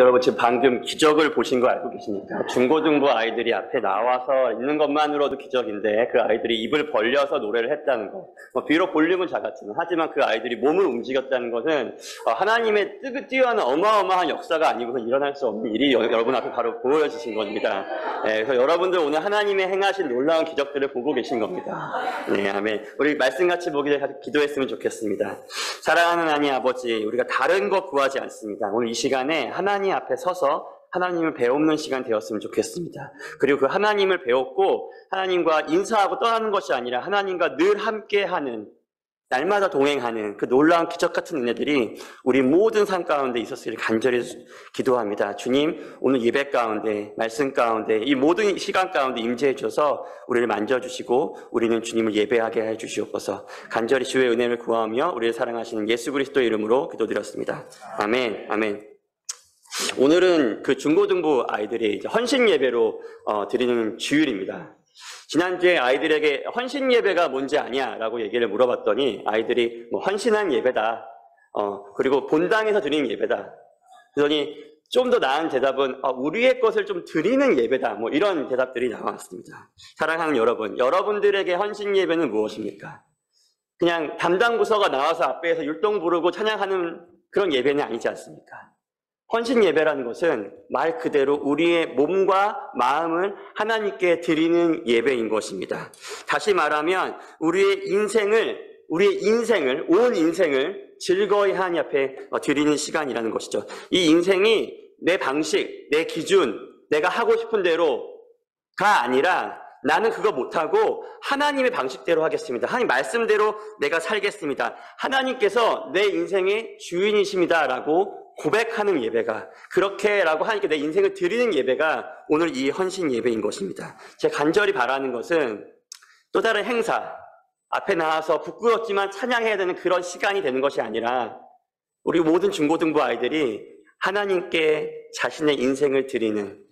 여러분 지금 방금 기적을 보신 거 알고 계십니까? 중고등부 아이들이 앞에 나와서 있는 것만으로도 기적인데 그 아이들이 입을 벌려서 노래를 했다는 것. 비록 볼륨은 작았지만 하지만 그 아이들이 몸을 움직였다는 것은 하나님의 뛰어난 어마어마한 역사가 아니고서 일어날 수 없는 일이 여러분 앞에 바로 보여지신 겁니다. 그래서 여러분들 오늘 하나님의 행하신 놀라운 기적들을 보고 계신 겁니다. 네, 아멘. 우리 말씀같이 보기 전에 기도했으면 좋겠습니다. 사랑하는 하나님 아버지, 우리가 다른 것 구하지 않습니다. 오늘 이 시간에 하나님 앞에 서서 하나님을 배우는 시간 되었으면 좋겠습니다. 그리고 그 하나님을 배웠고 하나님과 인사하고 떠나는 것이 아니라 하나님과 늘 함께하는, 날마다 동행하는 그 놀라운 기적 같은 은혜들이 우리 모든 삶 가운데 있었으길 간절히 기도합니다. 주님, 오늘 예배 가운데, 말씀 가운데, 이 모든 시간 가운데 임재해 주셔서 우리를 만져주시고 우리는 주님을 예배하게 해 주시옵소서. 간절히 주의 은혜를 구하며 우리를 사랑하시는 예수 그리스도의 이름으로 기도드렸습니다. 아멘, 아멘. 오늘은 그 중고등부 아이들이 이제 헌신 예배로 드리는 주일입니다. 지난주에 아이들에게 헌신 예배가 뭔지 아냐? 라고 얘기를 물어봤더니 아이들이 뭐 헌신한 예배다. 그리고 본당에서 드리는 예배다. 그러더니 좀 더 나은 대답은 우리의 것을 좀 드리는 예배다. 뭐 이런 대답들이 나왔습니다. 사랑하는 여러분, 여러분들에게 헌신 예배는 무엇입니까? 그냥 담당 부서가 나와서 앞에서 율동 부르고 찬양하는 그런 예배는 아니지 않습니까? 헌신 예배라는 것은 말 그대로 우리의 몸과 마음을 하나님께 드리는 예배인 것입니다. 다시 말하면 우리의 인생을, 온 인생을 즐거이 하나님 앞에 드리는 시간이라는 것이죠. 이 인생이 내 방식, 내 기준, 내가 하고 싶은 대로가 아니라 나는 그거 못하고 하나님의 방식대로 하겠습니다. 하나님 말씀대로 내가 살겠습니다. 하나님께서 내 인생의 주인이십니다. 라고 고백하는 예배가, 그렇게라고 하니까 내 인생을 드리는 예배가 오늘 이 헌신 예배인 것입니다. 제가 간절히 바라는 것은 또 다른 행사, 앞에 나와서 부끄럽지만 찬양해야 되는 그런 시간이 되는 것이 아니라 우리 모든 중고등부 아이들이 하나님께 자신의 인생을 드리는,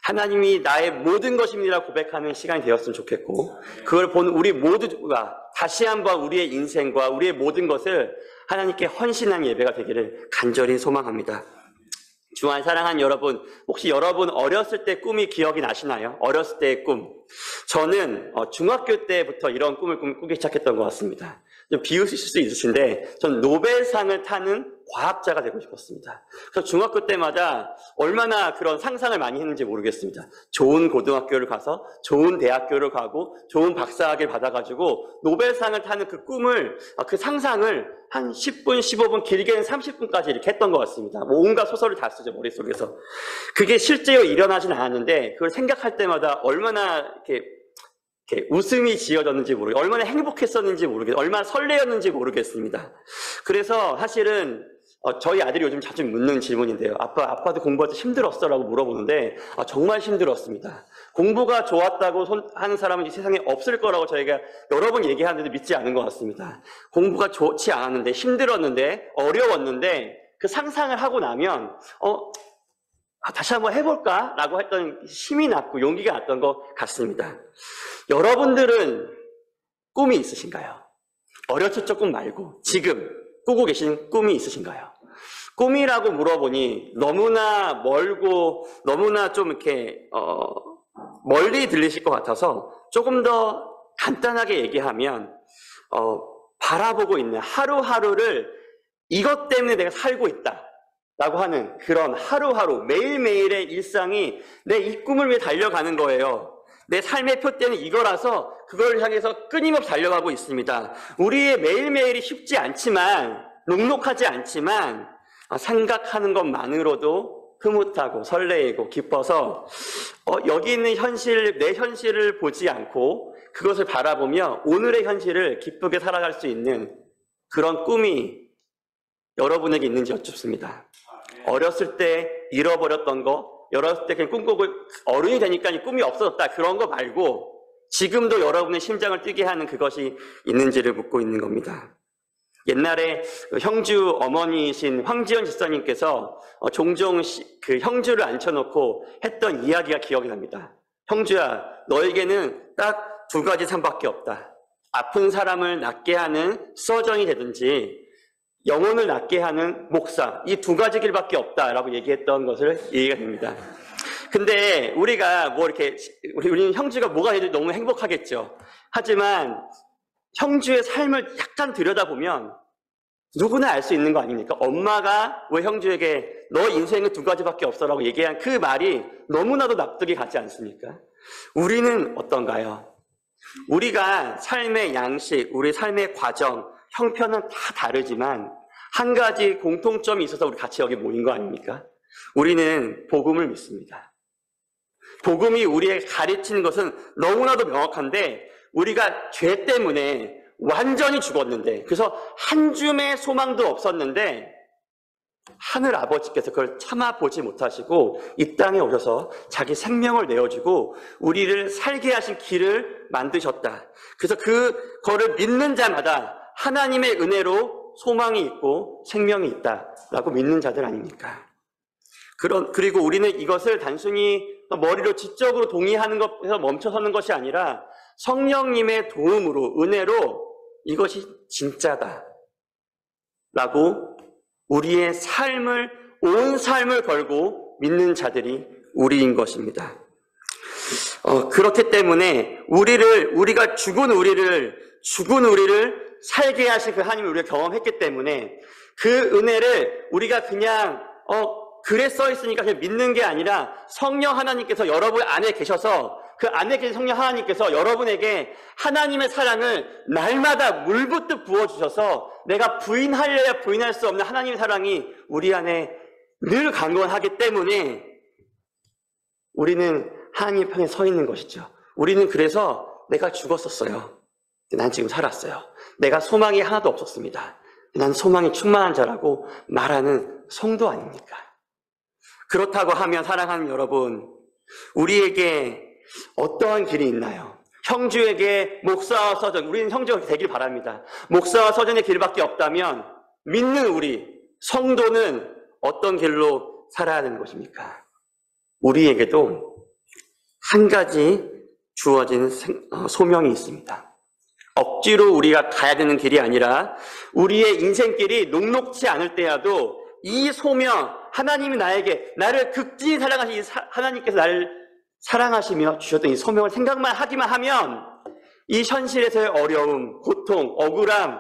하나님이 나의 모든 것입니다 고백하는 시간이 되었으면 좋겠고, 그걸 본 우리 모두가 다시 한번 우리의 인생과 우리의 모든 것을 하나님께 헌신한 예배가 되기를 간절히 소망합니다. 주안 사랑하는 여러분, 혹시 여러분 어렸을 때 꿈이 기억이 나시나요? 어렸을 때의 꿈. 저는 중학교 때부터 이런 꿈을 꾸기 시작했던 것 같습니다. 좀 비웃으실 수 있으신데 전 노벨상을 타는 과학자가 되고 싶었습니다. 그래서 중학교 때마다 얼마나 그런 상상을 많이 했는지 모르겠습니다. 좋은 고등학교를 가서 좋은 대학교를 가고 좋은 박사학위를 받아가지고 노벨상을 타는 그 꿈을, 그 상상을 한 10분, 15분, 길게는 30분까지 이렇게 했던 것 같습니다. 뭐 온갖 소설을 다 쓰죠, 머릿속에서. 그게 실제로 일어나진 않았는데 그걸 생각할 때마다 얼마나 이렇게 웃음이 지어졌는지 모르겠어요. 얼마나 행복했었는지 모르겠어요. 얼마나 설레었는지 모르겠습니다. 그래서 사실은 저희 아들이 요즘 자주 묻는 질문인데요. 아빠도 공부할 때 힘들었어? 라고 물어보는데 정말 힘들었습니다. 공부가 좋았다고 하는 사람은 이 세상에 없을 거라고 저희가 여러 번 얘기하는데 믿지 않은 것 같습니다. 공부가 좋지 않았는데, 힘들었는데, 어려웠는데 그 상상을 하고 나면 다시 한번 해볼까? 라고 했던 힘이 났고 용기가 났던 것 같습니다. 여러분들은 꿈이 있으신가요? 어렸을 적 꿈 말고 지금 꾸고 계신 꿈이 있으신가요? 꿈이라고 물어보니 너무나 멀고 너무나 좀 이렇게 멀리 들리실 것 같아서 조금 더 간단하게 얘기하면 바라보고 있는 하루하루를 이것 때문에 내가 살고 있다 라고 하는 그런 하루하루 매일매일의 일상이 내 이 꿈을 위해 달려가는 거예요. 내 삶의 표대는 이거라서 그걸 향해서 끊임없이 달려가고 있습니다. 우리의 매일매일이 쉽지 않지만, 녹록하지 않지만 생각하는 것만으로도 흐뭇하고 설레이고 기뻐서 여기 있는 현실, 내 현실을 보지 않고 그것을 바라보며 오늘의 현실을 기쁘게 살아갈 수 있는 그런 꿈이 여러분에게 있는지 여쭙습니다. 어렸을 때 잃어버렸던 거, 어렸을 때 그냥 꿈꾸고 어른이 되니까 꿈이 없어졌다, 그런 거 말고 지금도 여러분의 심장을 뛰게 하는 그것이 있는지를 묻고 있는 겁니다. 옛날에 형주 어머니이신 황지연 집사님께서 종종 그 형주를 앉혀놓고 했던 이야기가 기억이 납니다. 형주야, 너에게는 딱 두 가지 삶밖에 없다. 아픈 사람을 낫게 하는 서전이 되든지 영혼을 낫게 하는 목사, 이 두 가지 길밖에 없다라고 얘기했던 것을 이해가 됩니다. 근데 우리가 뭐 이렇게 우리는 형주가 뭐가 해도 너무 행복하겠죠. 하지만 형주의 삶을 약간 들여다보면 누구나 알 수 있는 거 아닙니까? 엄마가 왜 형주에게 너 인생은 두 가지밖에 없어라고 얘기한 그 말이 너무나도 납득이 가지 않습니까? 우리는 어떤가요? 우리가 삶의 양식, 우리 삶의 과정, 형편은 다 다르지만 한 가지 공통점이 있어서 우리 같이 여기 모인 거 아닙니까? 우리는 복음을 믿습니다. 복음이 우리에게 가르치는 것은 너무나도 명확한데 우리가 죄 때문에 완전히 죽었는데, 그래서 한 줌의 소망도 없었는데 하늘 아버지께서 그걸 참아보지 못하시고 이 땅에 오셔서 자기 생명을 내어주고 우리를 살게 하신 길을 만드셨다. 그래서 그거를 믿는 자마다 하나님의 은혜로 소망이 있고 생명이 있다라고 믿는 자들 아닙니까? 그리고 우리는 이것을 단순히 머리로 지적으로 동의하는 것에서 멈춰서는 것이 아니라 성령님의 도움으로, 은혜로 이것이 진짜다 라고 우리의 삶을, 온 삶을 걸고 믿는 자들이 우리인 것입니다. 그렇기 때문에 우리가 죽은 우리를 살게 하신 그 하나님을 우리가 경험했기 때문에 그 은혜를 우리가 그냥 글에 써 있으니까 그냥 믿는 게 아니라 성령 하나님께서 여러분 안에 계셔서 그 안에 계신 성령 하나님께서 여러분에게 하나님의 사랑을 날마다 물붓듯 부어주셔서 내가 부인하려야 부인할 수 없는 하나님의 사랑이 우리 안에 늘 강건하기 때문에 우리는 하나님의 편에 서 있는 것이죠. 우리는 그래서 내가 죽었었어요. 난 지금 살았어요. 내가 소망이 하나도 없었습니다. 난 소망이 충만한 자라고 말하는 성도 아닙니까? 그렇다고 하면 사랑하는 여러분, 우리에게 어떠한 길이 있나요? 형주에게 목사와 서전, 우리는 형주가 되길 바랍니다. 목사와 서전의 길밖에 없다면 믿는 우리 성도는 어떤 길로 살아야 되는 것입니까? 우리에게도 한 가지 주어진 소명이 있습니다. 억지로 우리가 가야 되는 길이 아니라 우리의 인생길이 녹록지 않을 때라도 이 소명, 하나님이 나를 극진히 사랑하신 하나님께서 나를 사랑하시며 주셨던 이 소명을 생각만 하기만 하면 이 현실에서의 어려움, 고통, 억울함,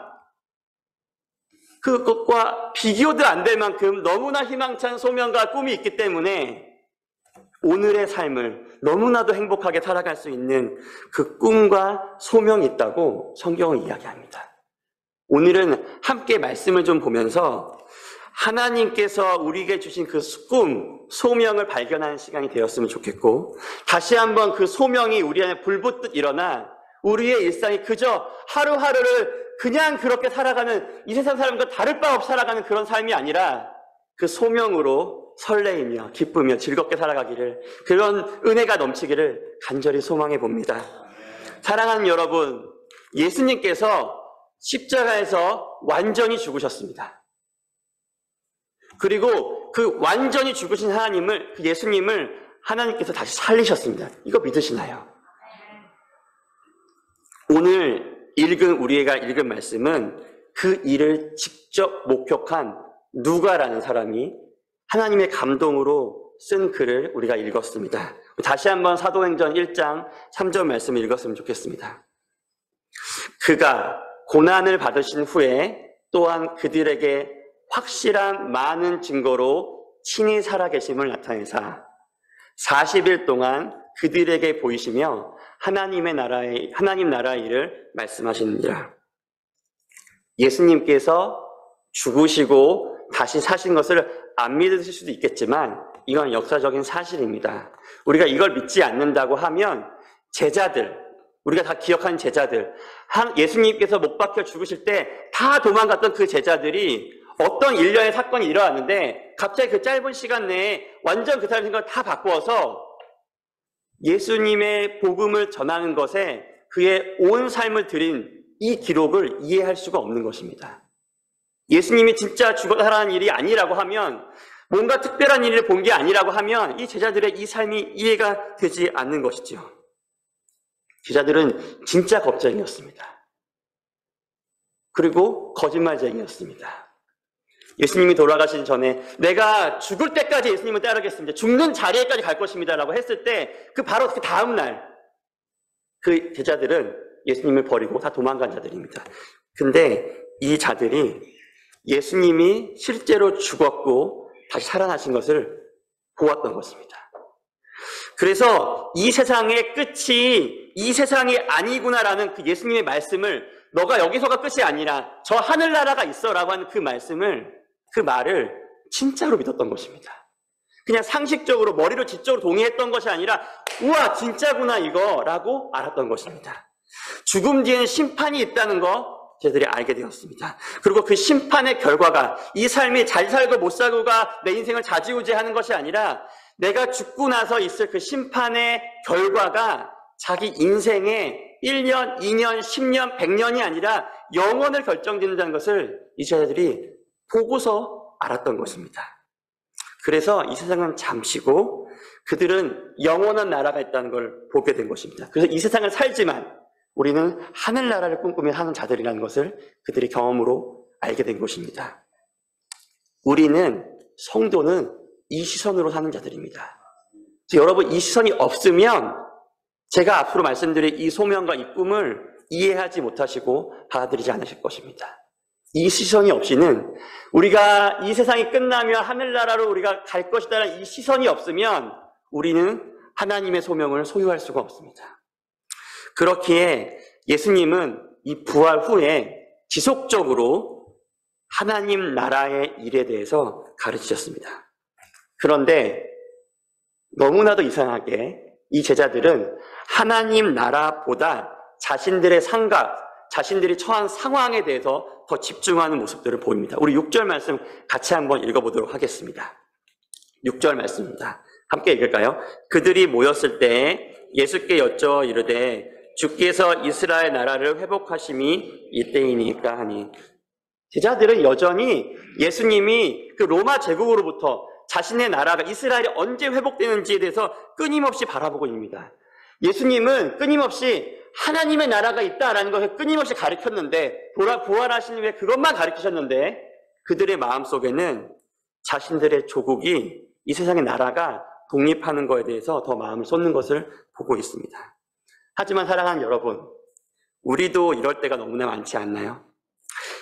그것과 비교도 안 될 만큼 너무나 희망찬 소명과 꿈이 있기 때문에 오늘의 삶을 너무나도 행복하게 살아갈 수 있는 그 꿈과 소명이 있다고 성경은 이야기합니다. 오늘은 함께 말씀을 좀 보면서 하나님께서 우리에게 주신 그 꿈, 소명을 발견하는 시간이 되었으면 좋겠고, 다시 한번 그 소명이 우리 안에 불붙듯 일어나 우리의 일상이 그저 하루하루를 그냥 그렇게 살아가는, 이 세상 사람과 다를 바 없이 살아가는 그런 삶이 아니라 그 소명으로 설레이며 기쁘며 즐겁게 살아가기를, 그런 은혜가 넘치기를 간절히 소망해 봅니다. 사랑하는 여러분, 예수님께서 십자가에서 완전히 죽으셨습니다. 그리고 그 완전히 죽으신 하나님을, 그 예수님을 하나님께서 다시 살리셨습니다. 이거 믿으시나요? 오늘 우리가 읽은 말씀은 그 일을 직접 목격한 누가라는 사람이 하나님의 감동으로 쓴 글을 우리가 읽었습니다. 다시 한번 사도행전 1장 3절 말씀을 읽었으면 좋겠습니다. 그가 고난을 받으신 후에 또한 그들에게 확실한 많은 증거로 친히 살아계심을 나타내사 40일 동안 그들에게 보이시며 하나님 나라의 일을 말씀하시느니라. 예수님께서 죽으시고 다시 사신 것을 안 믿으실 수도 있겠지만 이건 역사적인 사실입니다. 우리가 이걸 믿지 않는다고 하면 우리가 다 기억하는 제자들, 예수님께서 못 박혀 죽으실 때 다 도망갔던 그 제자들이 어떤 일련의 사건이 일어났는데 갑자기 그 짧은 시간 내에 완전 그 사람의 생각을 다 바꾸어서 예수님의 복음을 전하는 것에 그의 온 삶을 들인 이 기록을 이해할 수가 없는 것입니다. 예수님이 진짜 죽어 살아난 일이 아니라고 하면, 뭔가 특별한 일을 본 게 아니라고 하면 이 제자들의 이 삶이 이해가 되지 않는 것이죠. 제자들은 진짜 겁쟁이였습니다. 그리고 거짓말쟁이였습니다. 예수님이 돌아가신 전에 내가 죽을 때까지 예수님을 따르겠습니다. 죽는 자리에까지 갈 것입니다. 라고 했을 때 그 바로 그 다음날 그 제자들은 예수님을 버리고 다 도망간 자들입니다. 근데 이 자들이 예수님이 실제로 죽었고 다시 살아나신 것을 보았던 것입니다. 그래서 이 세상의 끝이 이 세상이 아니구나라는 그 예수님의 말씀을 너가 여기서가 끝이 아니라 저 하늘나라가 있어라고 하는 그 말을 진짜로 믿었던 것입니다. 그냥 상식적으로 머리로 지적으로 동의했던 것이 아니라 우와 진짜구나 이거라고 알았던 것입니다. 죽음 뒤에는 심판이 있다는 거 저희들이 알게 되었습니다. 그리고 그 심판의 결과가 이 삶이 잘 살고 못 살고가 내 인생을 좌지우지하는 것이 아니라 내가 죽고 나서 있을 그 심판의 결과가 자기 인생의 1년, 2년, 10년, 100년이 아니라 영원을 결정짓는다는 것을 이 제자들이 보고서 알았던 것입니다. 그래서 이 세상은 잠시고 그들은 영원한 나라가 있다는 걸 보게 된 것입니다. 그래서 이 세상을 살지만 우리는 하늘나라를 꿈꾸며 사는 자들이라는 것을 그들이 경험으로 알게 된 것입니다. 우리는 성도는 이 시선으로 사는 자들입니다. 여러분 이 시선이 없으면 제가 앞으로 말씀드릴 이 소명과 이 꿈을 이해하지 못하시고 받아들이지 않으실 것입니다. 이 시선이 없이는 우리가 이 세상이 끝나면 하늘나라로 우리가 갈 것이다라는 이 시선이 없으면 우리는 하나님의 소명을 소유할 수가 없습니다. 그렇기에 예수님은 이 부활 후에 지속적으로 하나님 나라의 일에 대해서 가르치셨습니다. 그런데 너무나도 이상하게 이 제자들은 하나님 나라보다 자신들의 상각, 자신들이 처한 상황에 대해서 더 집중하는 모습들을 보입니다. 우리 6절 말씀 같이 한번 읽어보도록 하겠습니다. 6절 말씀입니다. 함께 읽을까요? 그들이 모였을 때 예수께 여쭈어 이르되 주께서 이스라엘 나라를 회복하심이 이때이니까 하니. 제자들은 여전히 예수님이 그 로마 제국으로부터 자신의 나라가 이스라엘이 언제 회복되는지에 대해서 끊임없이 바라보고 있습니다. 예수님은 끊임없이 하나님의 나라가 있다라는 것을 끊임없이 가르쳤는데 부활하신 후에 그것만 가르치셨는데 그들의 마음속에는 자신들의 조국이 이 세상의 나라가 독립하는 것에 대해서 더 마음을 쏟는 것을 보고 있습니다. 하지만 사랑하는 여러분, 우리도 이럴 때가 너무나 많지 않나요?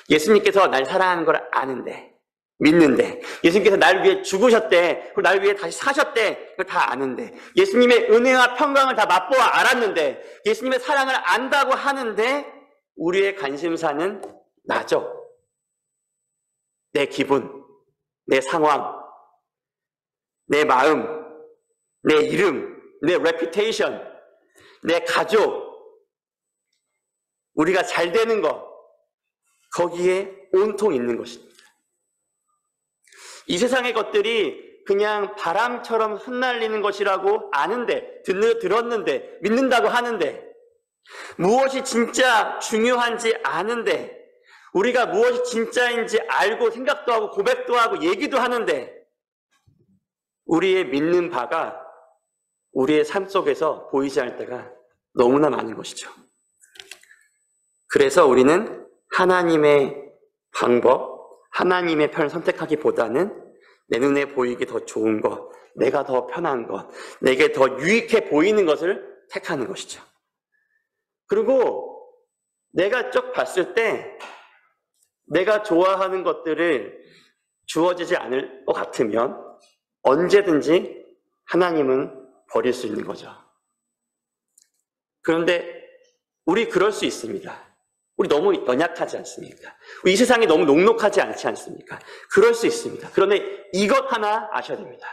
예수님께서 날 사랑하는 걸 아는데, 믿는데, 예수님께서 날 위해 죽으셨대, 그리고 날 위해 다시 사셨대, 그걸 다 아는데, 예수님의 은혜와 평강을 다 맛보아 알았는데, 예수님의 사랑을 안다고 하는데, 우리의 관심사는 나죠. 내 기분, 내 상황, 내 마음, 내 이름, 내 레퓨테이션, 내 가족, 우리가 잘 되는 것, 거기에 온통 있는 것입니다. 이 세상의 것들이 그냥 바람처럼 흩날리는 것이라고 아는데, 들었는데, 믿는다고 하는데, 무엇이 진짜 중요한지 아는데, 우리가 무엇이 진짜인지 알고 생각도 하고 고백도 하고 얘기도 하는데, 우리의 믿는 바가 우리의 삶 속에서 보이지 않을 때가 너무나 많은 것이죠. 그래서 우리는 하나님의 방법, 하나님의 편을 선택하기보다는 내 눈에 보이기 더 좋은 것, 내가 더 편한 것, 내게 더 유익해 보이는 것을 택하는 것이죠. 그리고 내가 쭉 봤을 때 내가 좋아하는 것들을 주어지지 않을 것 같으면 언제든지 하나님은 버릴 수 있는 거죠. 그런데 우리 그럴 수 있습니다. 우리 너무 연약하지 않습니까? 이 세상이 너무 녹록하지 않지 않습니까? 그럴 수 있습니다. 그런데 이것 하나 아셔야 됩니다.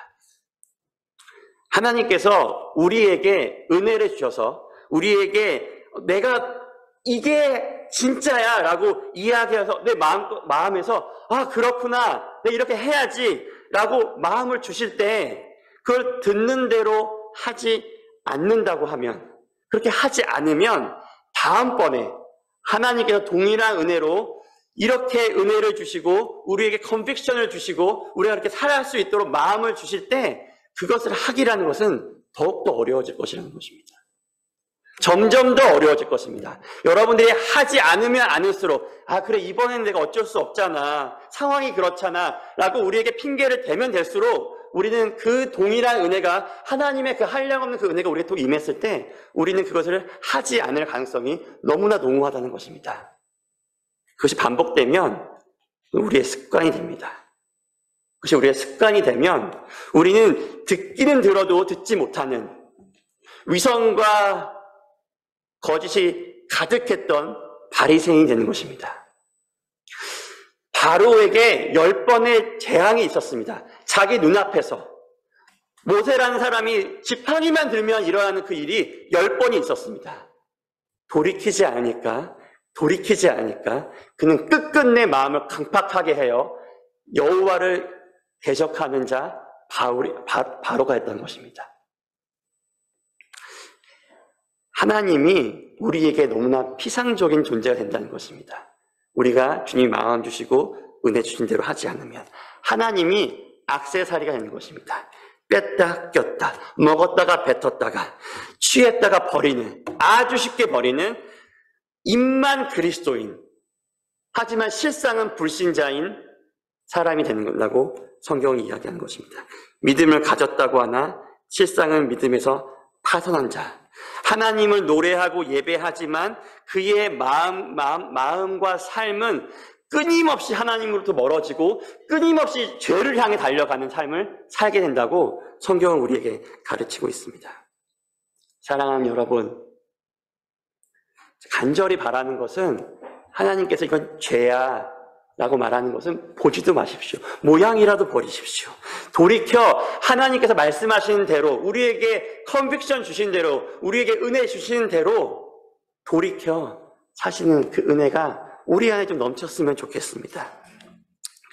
하나님께서 우리에게 은혜를 주셔서 우리에게 내가 이게 진짜야 라고 이야기해서 내 마음에서 아 그렇구나 내가 이렇게 해야지 라고 마음을 주실 때 그걸 듣는 대로 하지 않는다고 하면, 그렇게 하지 않으면 다음번에 하나님께서 동일한 은혜로 이렇게 은혜를 주시고 우리에게 컨빅션을 주시고 우리가 이렇게 살아갈 수 있도록 마음을 주실 때 그것을 하기라는 것은 더욱더 어려워질 것이라는 것입니다. 점점 더 어려워질 것입니다. 여러분들이 하지 않으면 않을수록 그래 이번엔 내가 어쩔 수 없잖아. 상황이 그렇잖아. 라고 우리에게 핑계를 대면 될수록 우리는 그 동일한 은혜가 하나님의 그 한량없는 그 은혜가 우리에게 또 임했을 때 우리는 그것을 하지 않을 가능성이 너무나 농후하다는 것입니다. 그것이 반복되면 우리의 습관이 됩니다. 그것이 우리의 습관이 되면 우리는 듣기는 들어도 듣지 못하는 위선과 거짓이 가득했던 바리새인이 되는 것입니다. 바로에게 10번의 재앙이 있었습니다. 자기 눈앞에서 모세라는 사람이 지팡이만 들면 일어나는 그 일이 10번이 있었습니다. 돌이키지 않으니까 그는 끝끝내 마음을 강팍하게 해요. 여호와를 대적하는 자 바로가 했던 것입니다. 하나님이 우리에게 너무나 피상적인 존재가 된다는 것입니다. 우리가 주님이 마음 주시고 은혜 주신 대로 하지 않으면 하나님이 액세서리가 되는 것입니다. 뺐다 꼈다 먹었다가 뱉었다가 취했다가 버리는, 아주 쉽게 버리는 입만 그리스도인 하지만 실상은 불신자인 사람이 되는 거라고 성경이 이야기하는 것입니다. 믿음을 가졌다고 하나 실상은 믿음에서 파선한 자, 하나님을 노래하고 예배하지만 그의 마음과 삶은 끊임없이 하나님으로부터 멀어지고 끊임없이 죄를 향해 달려가는 삶을 살게 된다고 성경은 우리에게 가르치고 있습니다. 사랑하는 여러분, 간절히 바라는 것은 하나님께서 이건 죄야 라고 말하는 것은 보지도 마십시오. 모양이라도 버리십시오. 돌이켜 하나님께서 말씀하시는 대로, 우리에게 컨빅션 주신 대로, 우리에게 은혜 주시는 대로 돌이켜 사시는 그 은혜가 우리 안에 좀 넘쳤으면 좋겠습니다.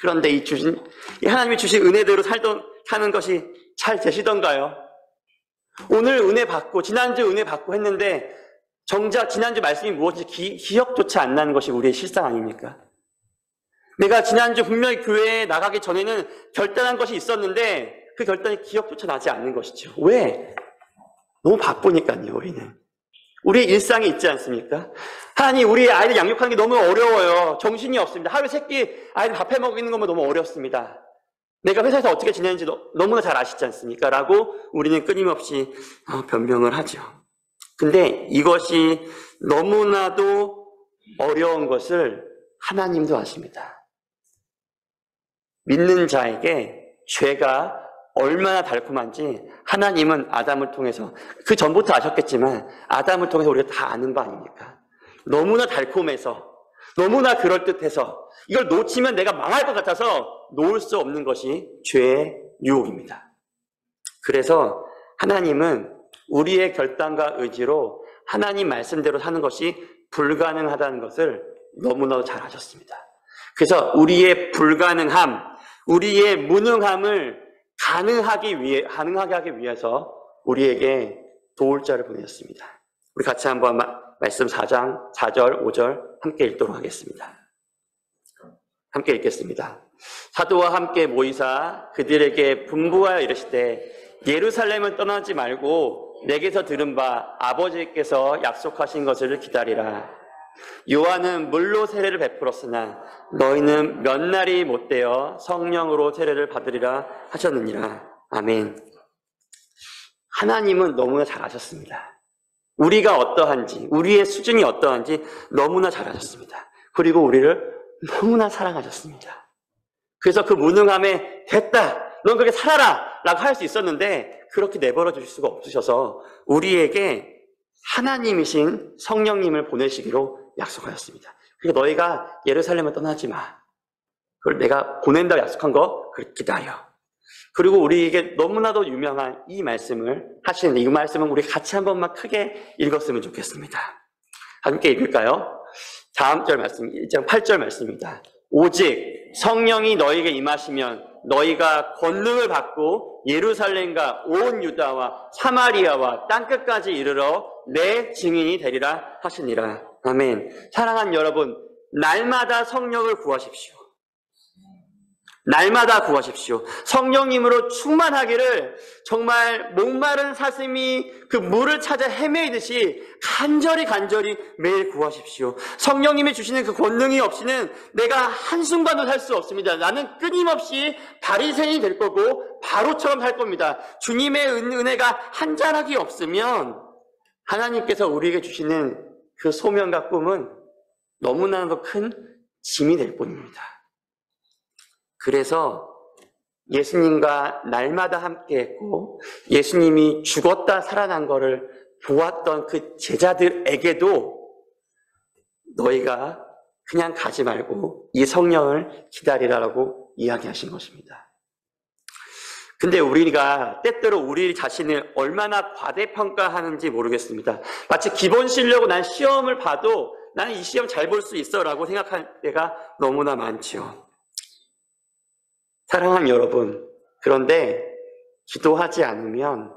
그런데 이 하나님이 주신 은혜대로 사는 것이 잘 되시던가요? 오늘 은혜 받고 지난주 은혜 받고 했는데 정작 지난주 말씀이 무엇인지 기억조차 안 나는 것이 우리의 실상 아닙니까? 내가 지난주 분명히 교회에 나가기 전에는 결단한 것이 있었는데 그 결단이 기억조차 나지 않는 것이죠. 왜? 너무 바쁘니까요. 우리의 일상이 있지 않습니까? 하나님, 우리 아이들 양육하는 게 너무 어려워요. 정신이 없습니다. 하루에 3끼 아이들 밥해 먹이는 것만 너무 어렵습니다. 내가 회사에서 어떻게 지내는지 너무나 잘 아시지 않습니까? 라고 우리는 끊임없이 변명을 하죠. 근데 이것이 너무나도 어려운 것을 하나님도 아십니다. 믿는 자에게 죄가 얼마나 달콤한지 하나님은 아담을 통해서, 그 전부터 아셨겠지만 아담을 통해서 우리가 다 아는 바 아닙니까? 너무나 달콤해서, 너무나 그럴듯해서 이걸 놓치면 내가 망할 것 같아서 놓을 수 없는 것이 죄의 유혹입니다. 그래서 하나님은 우리의 결단과 의지로 하나님 말씀대로 사는 것이 불가능하다는 것을 너무나 잘 아셨습니다. 그래서 우리의 불가능함, 우리의 무능함을 가능하게 하기 위해서 우리에게 도울 자를 보내셨습니다. 우리 같이 한번 말씀 4장 4절 5절 함께 읽도록 하겠습니다. 함께 읽겠습니다. 사도와 함께 모이사 그들에게 분부하여 이르시되 예루살렘을 떠나지 말고 내게서 들은 바 아버지께서 약속하신 것을 기다리라. 요한은 물로 세례를 베풀었으나 너희는 몇 날이 못되어 성령으로 세례를 받으리라 하셨느니라. 아멘. 하나님은 너무나 잘 아셨습니다. 우리가 어떠한지, 우리의 수준이 어떠한지 너무나 잘 아셨습니다. 그리고 우리를 너무나 사랑하셨습니다. 그래서 그 무능함에 됐다, 넌 그렇게 살아라 라고 할 수 있었는데 그렇게 내버려 주실 수가 없으셔서 우리에게 하나님이신 성령님을 보내시기로 약속하였습니다. 그러니까 너희가 예루살렘을 떠나지 마. 그걸 내가 보낸다고 약속한 거 그걸 기다려. 그리고 우리에게 너무나도 유명한 이 말씀을 하시는데, 이 말씀은 우리 같이 한 번만 크게 읽었으면 좋겠습니다. 함께 읽을까요? 다음 절 말씀, 1장 8절 말씀입니다. 오직 성령이 너희에게 임하시면 너희가 권능을 받고 예루살렘과 온 유다와 사마리아와 땅끝까지 이르러 내 증인이 되리라 하시니라. 아멘. 사랑하는 여러분, 날마다 성령을 구하십시오. 날마다 구하십시오. 성령님으로 충만하기를 정말 목마른 사슴이 그 물을 찾아 헤매이듯이 간절히 매일 구하십시오. 성령님이 주시는 그 권능이 없이는 내가 한순간도 살 수 없습니다. 나는 끊임없이 바리새인이 될 거고 바로처럼 살 겁니다. 주님의 은혜가 한 자락이 없으면 하나님께서 우리에게 주시는 그 소명과 꿈은 너무나도 큰 짐이 될 뿐입니다. 그래서 예수님과 날마다 함께했고 예수님이 죽었다 살아난 것을 보았던 그 제자들에게도 너희가 그냥 가지 말고 이 성령을 기다리라고 이야기하신 것입니다. 근데 우리가 때때로 우리 자신을 얼마나 과대평가하는지 모르겠습니다. 마치 기본 실력으로 난 시험을 봐도 나는 이 시험 잘 볼 수 있어 라고 생각할 때가 너무나 많지요. 사랑하는 여러분, 그런데 기도하지 않으면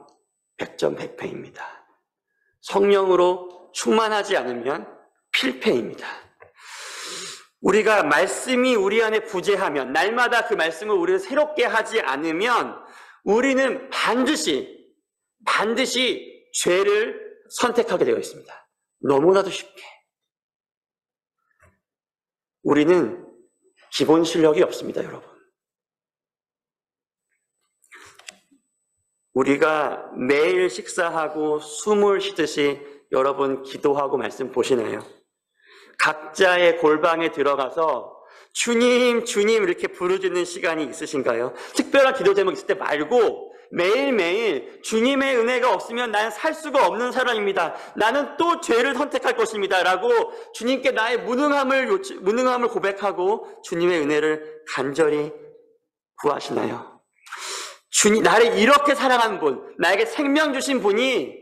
100점 100패입니다. 성령으로 충만하지 않으면 필패입니다. 우리가 말씀이 우리 안에 부재하면, 날마다 그 말씀을 우리를 새롭게 하지 않으면 우리는 반드시 죄를 선택하게 되어 있습니다. 너무나도 쉽게. 우리는 기본 실력이 없습니다, 여러분. 우리가 매일 식사하고 숨을 쉬듯이 여러분 기도하고 말씀 보시나요? 각자의 골방에 들어가서 주님, 주님 이렇게 부르짖는 시간이 있으신가요? 특별한 기도 제목 있을 때 말고 매일매일 주님의 은혜가 없으면 나는 살 수가 없는 사람입니다. 나는 또 죄를 선택할 것입니다. 라고 주님께 나의 무능함을 고백하고 주님의 은혜를 간절히 구하시나요? 주님, 나를 이렇게 사랑하는 분, 나에게 생명 주신 분이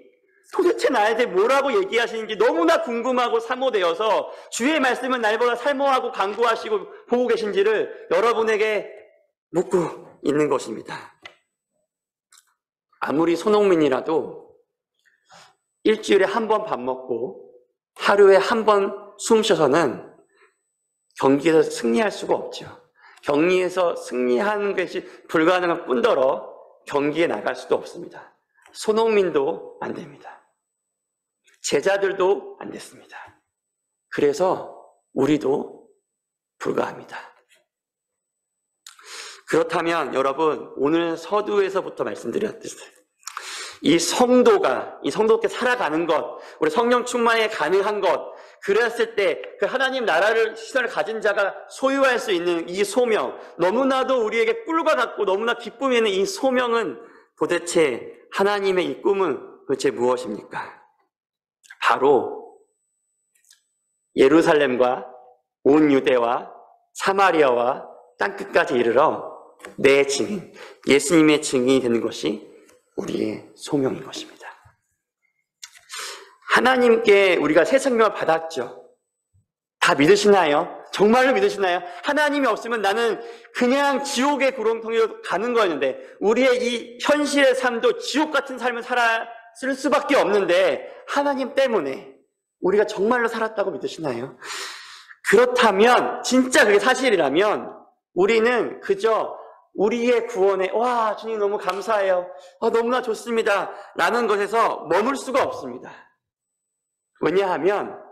도대체 나한테 뭐라고 얘기하시는지 너무나 궁금하고 사모되어서 주의 말씀은 날보다 살모하고 강구하시고 보고 계신지를 여러분에게 묻고 있는 것입니다. 아무리 손흥민이라도 일주일에 한 번 밥 먹고 하루에 한 번 숨 쉬어서는 경기에서 승리할 수가 없죠. 경기에서 승리하는 것이 불가능한 뿐더러 경기에 나갈 수도 없습니다. 손흥민도 안 됩니다. 제자들도 안 됐습니다. 그래서 우리도 불가합니다. 그렇다면 여러분, 오늘 서두에서부터 말씀드렸듯이 이 성도께 살아가는 것, 우리 성령 충만에 가능한 것, 그랬을 때 그 하나님 나라를 시선을 가진 자가 소유할 수 있는 이 소명, 너무나도 우리에게 꿀과 같고 너무나 기쁨이 있는 이 소명은 도대체 하나님의 이 꿈은 도대체 무엇입니까? 바로 예루살렘과 온 유대와 사마리아와 땅끝까지 이르러 내 증인, 예수님의 증인이 되는 것이 우리의 소명인 것입니다. 하나님께 우리가 새 생명을 받았죠. 다 믿으시나요? 정말로 믿으시나요? 하나님이 없으면 나는 그냥 지옥의 구렁텅이로 가는 거였는데 우리의 이 현실의 삶도 지옥 같은 삶을 살았을 수밖에 없는데 하나님 때문에 우리가 정말로 살았다고 믿으시나요? 그렇다면, 진짜 그게 사실이라면 우리는 그저 우리의 구원에 와 주님 너무 감사해요, 너무나 좋습니다 라는 것에서 머물 수가 없습니다. 왜냐하면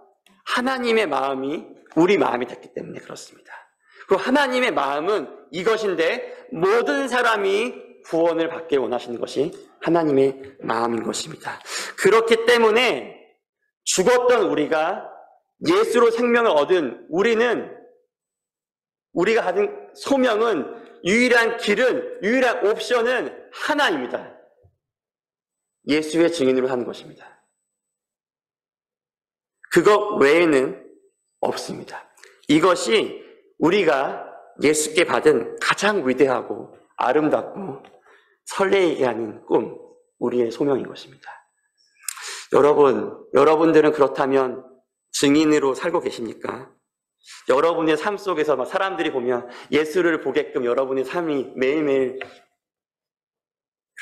하나님의 마음이 우리 마음이 됐기 때문에 그렇습니다. 그리고 하나님의 마음은 이것인데 모든 사람이 구원을 받기 원하시는 것이 하나님의 마음인 것입니다. 그렇기 때문에 죽었던 우리가 예수로 생명을 얻은 우리가 가진 소명은 유일한 옵션은 하나입니다. 예수의 증인으로 하는 것입니다. 그것 외에는 없습니다. 이것이 우리가 예수께 받은 가장 위대하고 아름답고 설레게 하는 꿈, 우리의 소명인 것입니다. 여러분들은 그렇다면 증인으로 살고 계십니까? 여러분의 삶 속에서 사람들이 보면 예수를 보게끔 여러분의 삶이 매일매일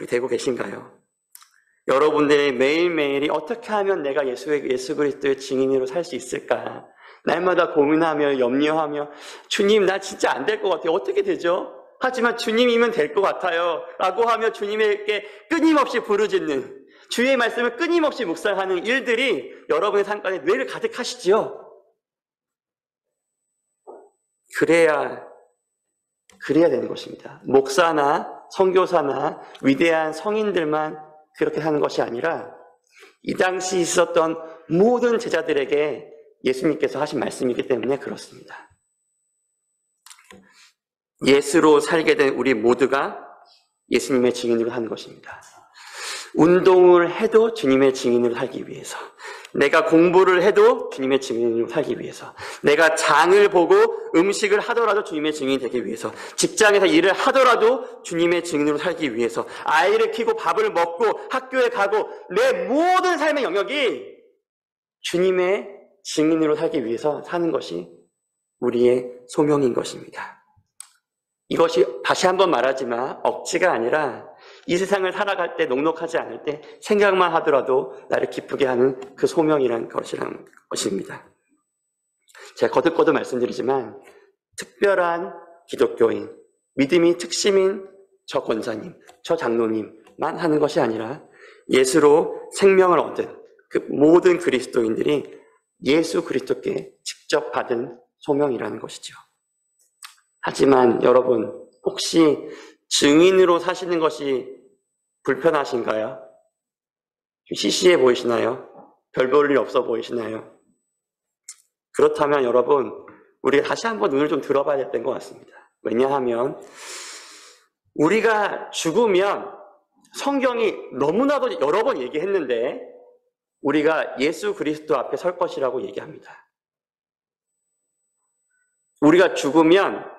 되고 계신가요? 여러분들의 매일매일이 어떻게 하면 내가 예수 그리스도의 증인으로 살 수 있을까? 날마다 고민하며 염려하며 주님 나 진짜 안 될 것 같아요. 어떻게 되죠? 하지만 주님이면 될 것 같아요 라고 하며 주님에게 끊임없이 부르짖는, 주의 말씀을 끊임없이 묵상하는 일들이 여러분의 삶가에 뇌를 가득하시지요. 그래야 되는 것입니다. 목사나 선교사나 위대한 성인들만 그렇게 하는 것이 아니라 이 당시 있었던 모든 제자들에게 예수님께서 하신 말씀이기 때문에 그렇습니다. 예수로 살게 된 우리 모두가 예수님의 증인으로 하는 것입니다. 운동을 해도 주님의 증인으로 살기 위해서, 내가 공부를 해도 주님의 증인으로 살기 위해서, 내가 장을 보고 음식을 하더라도 주님의 증인이 되기 위해서, 직장에서 일을 하더라도 주님의 증인으로 살기 위해서, 아이를 키우고 밥을 먹고 학교에 가고 내 모든 삶의 영역이 주님의 증인으로 살기 위해서 사는 것이 우리의 소명인 것입니다. 이것이 다시 한번 말하지만 억지가 아니라 이 세상을 살아갈 때, 녹록하지 않을 때 생각만 하더라도 나를 기쁘게 하는 그 소명이라는 것입니다. 제가 거듭거듭 말씀드리지만 특별한 기독교인, 믿음이 특심인 저 권사님, 저 장로님만 하는 것이 아니라 예수로 생명을 얻은 그 모든 그리스도인들이 예수 그리스도께 직접 받은 소명이라는 것이죠. 하지만 여러분, 혹시 증인으로 사시는 것이 불편하신가요? 시시해 보이시나요? 별 볼 일 없어 보이시나요? 그렇다면 여러분, 우리가 다시 한번 눈을 좀 들어봐야 될 것 같습니다. 왜냐하면 우리가 죽으면 성경이 너무나도 여러 번 얘기했는데 우리가 예수 그리스도 앞에 설 것이라고 얘기합니다. 우리가 죽으면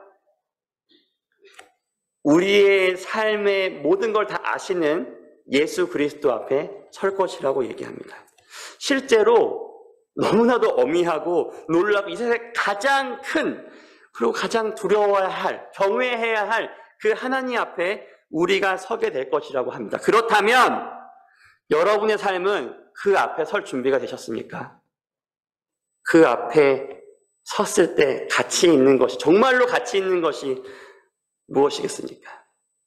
우리의 삶의 모든 걸 다 아시는 예수 그리스도 앞에 설 것이라고 얘기합니다. 실제로 너무나도 어미하고 놀랍고 이 세상에 가장 큰, 그리고 가장 두려워야 할, 경외해야 할 그 하나님 앞에 우리가 서게 될 것이라고 합니다. 그렇다면 여러분의 삶은 그 앞에 설 준비가 되셨습니까? 그 앞에 섰을 때 가치 있는 것이, 정말로 가치 있는 것이 무엇이겠습니까?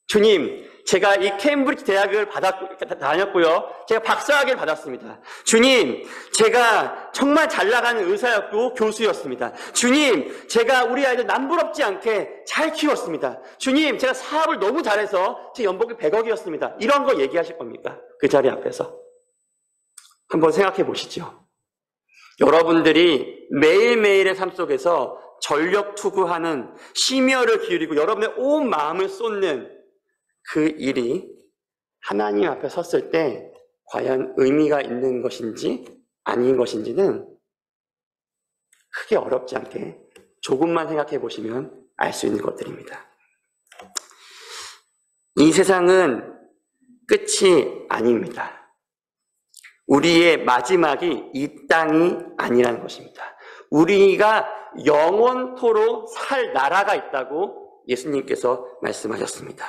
주님, 제가 이 케임브리지 대학을 다녔고요. 제가 박사학위를 받았습니다. 주님, 제가 정말 잘 나가는 의사였고 교수였습니다. 주님, 제가 우리 아이들 남부럽지 않게 잘 키웠습니다. 주님, 제가 사업을 너무 잘해서 제 연봉이 100억이었습니다. 이런 거 얘기하실 겁니까? 그 자리 앞에서. 한번 생각해 보시죠. 여러분들이 매일매일의 삶 속에서 전력 투구하는, 심혈을 기울이고 여러분의 온 마음을 쏟는 그 일이 하나님 앞에 섰을 때 과연 의미가 있는 것인지 아닌 것인지는 크게 어렵지 않게 조금만 생각해 보시면 알 수 있는 것들입니다. 이 세상은 끝이 아닙니다. 우리의 마지막이 이 땅이 아니라는 것입니다. 우리가 영원토록 살 나라가 있다고 예수님께서 말씀하셨습니다.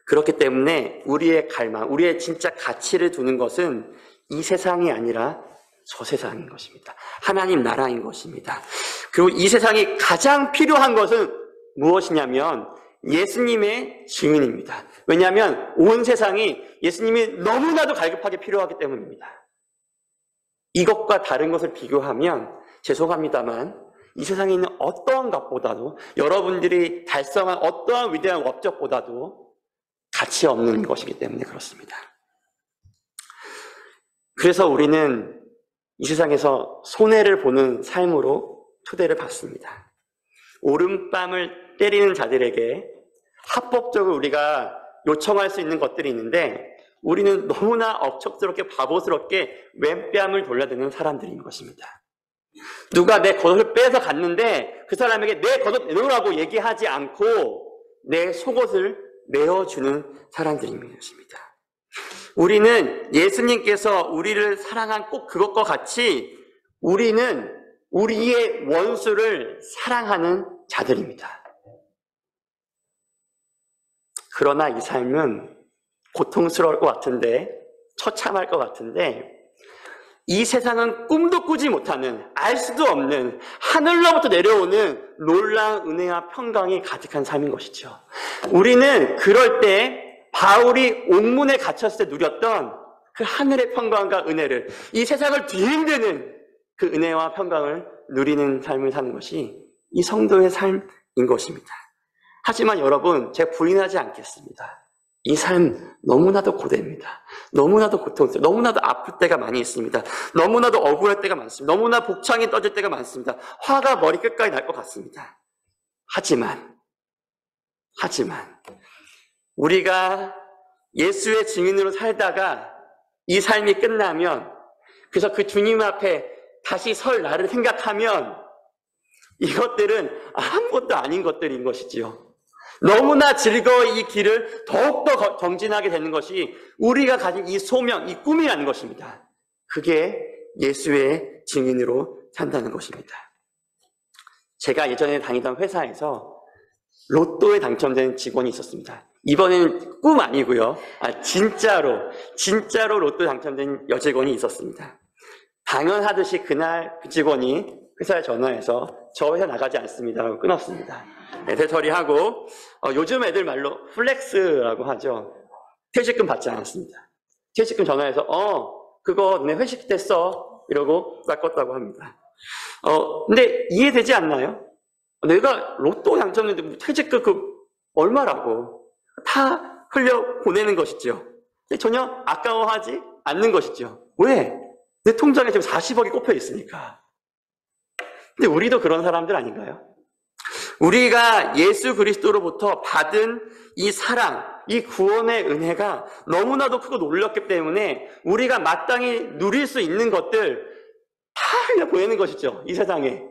그렇기 때문에 우리의 갈망, 우리의 진짜 가치를 두는 것은 이 세상이 아니라 저 세상인 것입니다. 하나님 나라인 것입니다. 그리고 이 세상이 가장 필요한 것은 무엇이냐면 예수님의 증인입니다. 왜냐하면 온 세상이 예수님이 너무나도 갈급하게 필요하기 때문입니다. 이것과 다른 것을 비교하면 죄송합니다만 이 세상에 있는 어떠한 것보다도, 여러분들이 달성한 어떠한 위대한 업적보다도 가치 없는 것이기 때문에 그렇습니다. 그래서 우리는 이 세상에서 손해를 보는 삶으로 초대를 받습니다. 오른뺨을 때리는 자들에게 합법적으로 우리가 요청할 수 있는 것들이 있는데 우리는 너무나 억척스럽게 바보스럽게 왼뺨을 돌려대는 사람들인 것입니다. 누가 내 겉옷을 빼서 갔는데 그 사람에게 내 겉옷 내놓으라고 얘기하지 않고 내 속옷을 내어주는 사람들인 것입니다. 우리는 예수님께서 우리를 사랑한 꼭 그것과 같이 우리는 우리의 원수를 사랑하는 자들입니다. 그러나 이 삶은 고통스러울 것 같은데, 처참할 것 같은데 이 세상은 꿈도 꾸지 못하는, 알 수도 없는, 하늘로부터 내려오는 놀라운 은혜와 평강이 가득한 삶인 것이죠. 우리는 그럴 때 바울이 옥문에 갇혔을 때 누렸던 그 하늘의 평강과 은혜를, 이 세상을 뒤흔드는 그 은혜와 평강을 누리는 삶을 사는 것이 이 성도의 삶인 것입니다. 하지만 여러분, 제가 부인하지 않겠습니다. 이 삶 너무나도 고됩니다. 너무나도 고통스러워요. 너무나도 아플 때가 많이 있습니다. 너무나도 억울할 때가 많습니다. 너무나 복창이 떠질 때가 많습니다. 화가 머리끝까지 날 것 같습니다. 하지만 우리가 예수의 증인으로 살다가 이 삶이 끝나면, 그래서 그 주님 앞에 다시 설 날을 생각하면 이것들은 아무것도 아닌 것들인 것이지요. 너무나 즐거워 이 길을 더욱더 정진하게 되는 것이 우리가 가진 이 소명, 이 꿈이라는 것입니다. 그게 예수의 증인으로 산다는 것입니다. 제가 예전에 다니던 회사에서 로또에 당첨된 직원이 있었습니다. 이번에는 꿈 아니고요. 진짜로 로또에 당첨된 여직원이 있었습니다. 당연하듯이 그날 그 직원이 회사에 전화해서 저 회사 나가지 않습니다라고 끊었습니다. 대처리하고 요즘 애들 말로 플렉스라고 하죠. 퇴직금 받지 않았습니다. 퇴직금 전화해서 그거 너네 회식 됐어 이러고 깎았다고 합니다. 근데 이해되지 않나요? 내가 로또 당첨했는데 퇴직금 얼마라고 다 흘려 보내는 것이죠. 전혀 아까워하지 않는 것이죠. 왜? 내 통장에 지금 40억이 꼽혀 있으니까. 근데 우리도 그런 사람들 아닌가요? 우리가 예수 그리스도로부터 받은 이 사랑, 이 구원의 은혜가 너무나도 크고 놀랍기 때문에 우리가 마땅히 누릴 수 있는 것들 다 흘려 보내는 것이죠. 이 세상에.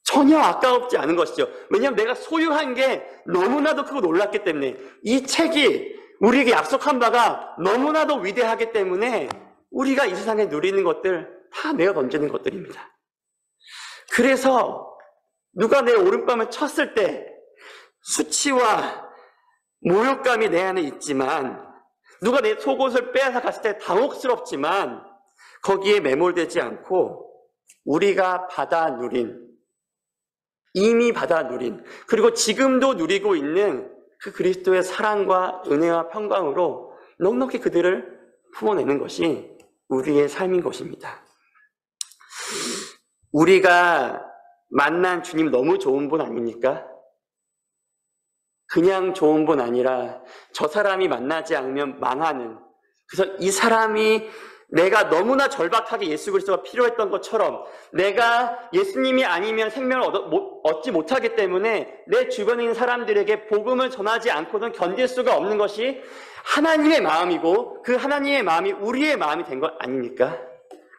전혀 아까웠지 않은 것이죠. 왜냐하면 내가 소유한 게 너무나도 크고 놀랍기 때문에, 이 책이 우리에게 약속한 바가 너무나도 위대하기 때문에 우리가 이 세상에 누리는 것들 다 내어 던지는 것들입니다. 그래서 누가 내 오른밤을 쳤을 때 수치와 모욕감이 내 안에 있지만, 누가 내 속옷을 빼앗아 갔을 때 당혹스럽지만 거기에 매몰되지 않고 우리가 이미 받아 누린, 그리고 지금도 누리고 있는 그 그리스도의 사랑과 은혜와 평강으로 넉넉히 그들을 품어내는 것이 우리의 삶인 것입니다. 우리가 만난 주님 너무 좋은 분 아닙니까? 그냥 좋은 분 아니라 저 사람이 만나지 않으면 망하는, 그래서 이 사람이 내가 너무나 절박하게 예수 그리스도가 필요했던 것처럼 내가 예수님이 아니면 생명을 얻지 못하기 때문에 내 주변에 있는 사람들에게 복음을 전하지 않고는 견딜 수가 없는 것이 하나님의 마음이고, 그 하나님의 마음이 우리의 마음이 된 것 아닙니까?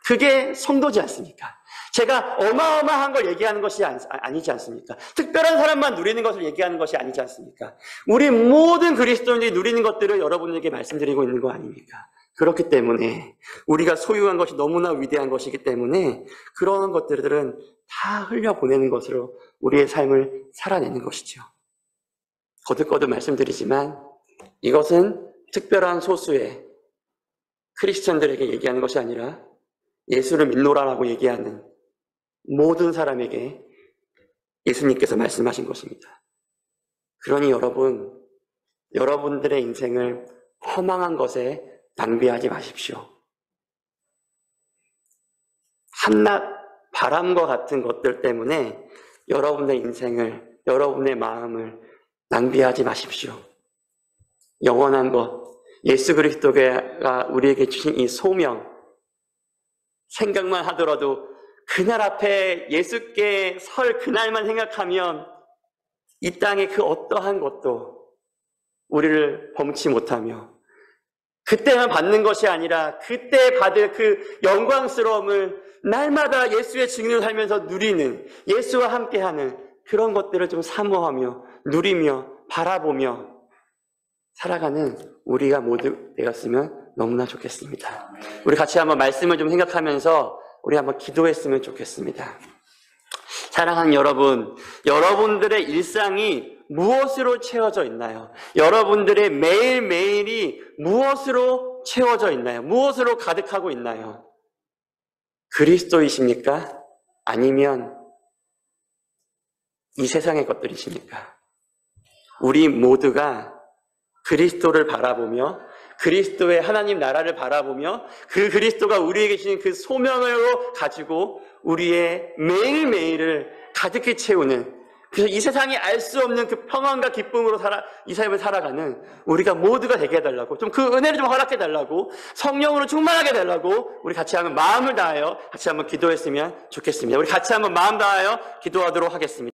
그게 성도지 않습니까? 제가 어마어마한 걸 얘기하는 것이 아니지 않습니까? 특별한 사람만 누리는 것을 얘기하는 것이 아니지 않습니까? 우리 모든 그리스도인들이 누리는 것들을 여러분에게 말씀드리고 있는 거 아닙니까? 그렇기 때문에 우리가 소유한 것이 너무나 위대한 것이기 때문에 그런 것들은 다 흘려보내는 것으로 우리의 삶을 살아내는 것이죠. 거듭거듭 말씀드리지만 이것은 특별한 소수의 크리스천들에게 얘기하는 것이 아니라 예수를 믿노라라고 얘기하는 모든 사람에게 예수님께서 말씀하신 것입니다. 그러니 여러분들의 인생을 허망한 것에 낭비하지 마십시오. 한낱 바람과 같은 것들 때문에 여러분의 인생을, 여러분의 마음을 낭비하지 마십시오. 영원한 것, 예수 그리스도가 우리에게 주신 이 소명, 생각만 하더라도 그날 앞에 예수께 설 그날만 생각하면 이 땅의 그 어떠한 것도 우리를 범치 못하며, 그때만 받는 것이 아니라 그때 받을 그 영광스러움을 날마다 예수의 증인으로 살면서 누리는, 예수와 함께하는 그런 것들을 좀 사모하며 누리며 바라보며 살아가는 우리가 모두 되었으면 너무나 좋겠습니다. 우리 같이 한번 말씀을 좀 생각하면서 우리 한번 기도했으면 좋겠습니다. 사랑하는 여러분, 여러분들의 일상이 무엇으로 채워져 있나요? 여러분들의 매일매일이 무엇으로 채워져 있나요? 무엇으로 가득하고 있나요? 그리스도이십니까? 아니면 이 세상의 것들이십니까? 우리 모두가 그리스도를 바라보며 그리스도의 하나님 나라를 바라보며 그 그리스도가 우리에게 주신 그 소명으로 가지고 우리의 매일매일을 가득히 채우는, 그래서 이 세상이 알 수 없는 그 평안과 기쁨으로 이 삶을 살아가는 우리가 모두가 되게 해달라고, 좀 그 은혜를 좀 허락해달라고, 성령으로 충만하게 해달라고 우리 같이 한번 마음을 다하여 같이 한번 기도했으면 좋겠습니다. 우리 같이 한번 마음 다하여 기도하도록 하겠습니다.